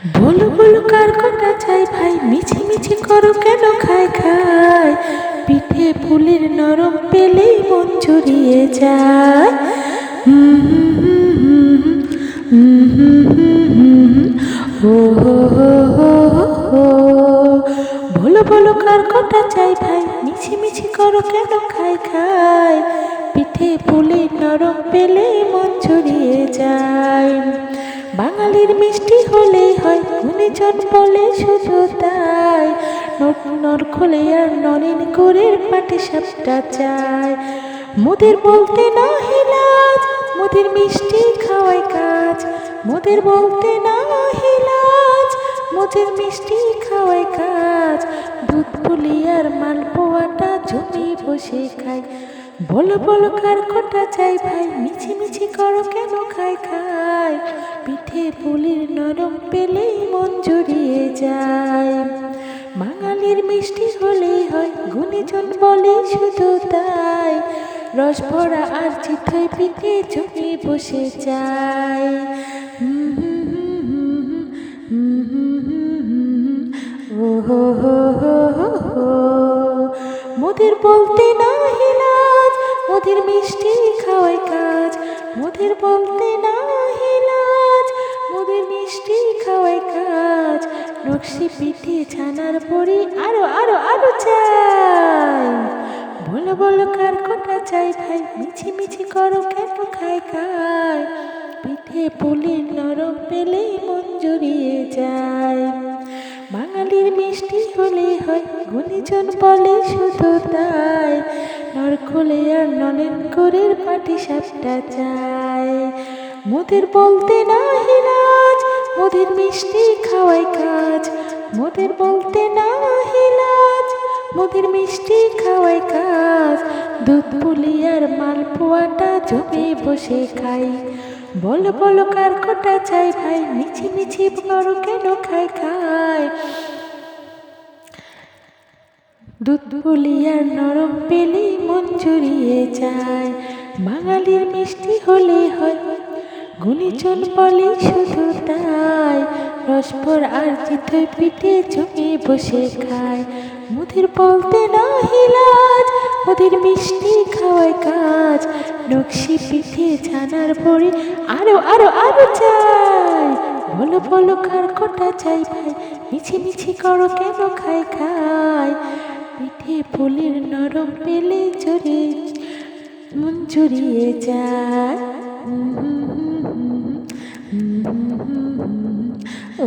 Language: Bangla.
বলো বলো কার কথা চাই ভাই, মিছি মিছি করো কেন খায় খায়, পিঠে পুলির নরম পেলেই মন জুড়িয়ে যায়। ও হো হো হো হো। বলো বলো কার কথা চাই ভাই, মিছি মিছি করো কেন খায় খায়, পিঠে পুলির নরম পেলেই মন জুড়িয়ে যায়। বাঙালির মিষ্টি হলেই হয়, গুণীজন বলে শুধু তাই, নর খোলে আর নরেন গুড়ের পাটি সাপটা চায়। মোদের বলতে না হিলাজ, মোদের মিষ্টি খাওয়াই কাজ, মোদের বলতে না হিলাজ, মোদের মিষ্টি খাওয়াই কাজ। দুধ পুলি আর মালপোয়াটা জমি বসে খাই। বলো বলো কার কথা চাই ভাই, মিছি মিছি করো কেন খায় খায়, পিঠে পুলির নরম পেলেই মন জুড়িয়ে যায়। বাঙালির মিষ্টি হলেই হয়, গুণীজন বলে শুধু তাই, রস ভরা আর চিতই পিঠে জমি বসে যায়। ও হো হো হো হো। মোদের বলতে না হিলাজ, মোদের মিষ্টি খাওয়াই কাজ, মোদের বলতে না হিলাজ, মোদের মিষ্টি খাওয়াই কাজ। নকশি পিঠে ছানার বড়ি আরো আরো আরো চাই। বলো বলো কার কথা চাই ভাই, মিছি মিছি করো কেন খায় খায়, পিঠে পুলির নরম পেলেই মন জুড়িয়ে যায়। বাঙালির মিষ্টি হলেই হয়, গুণীজন বলে শুধু তাই, নরখোলে আর নলেন গুড়ের পাটি সাপটা চায়। মোদের বলতে না হিলাজ, মোদের মিষ্টি খাওয়াই কাজ, মোদের বলতে না হিলাজ, মোদের মিষ্টি খাওয়াই কাজ। দুধ পুলি আর মালপোয়াটা জমে বসে খাই। বলো বলো কার কথা চাই ভাই, মিছি মিছি করো কেন খায় খায়, দুধ পুলি আর নরম পেলেই মন জুড়িয়ে যায়। বাঙালির মিষ্টি হলেই হয়, গুণীজন বলে শুধু তাই, রসভর আর চিতই পিঠে জমে বসে খায়। মোদের বলতে না হিলাজ, ওদের মিষ্টি খাওয়াই কাজ, নকশি পিঠে ছানার বড়ি আরো আরো আরো চাই। বলো বলো কার কথা চাই ভাই, মিছি মিছি করো কেন খায় খায়, পিঠে পুলির নরম পেলে জড়িয়ে মন জুড়িয়ে যায়। ও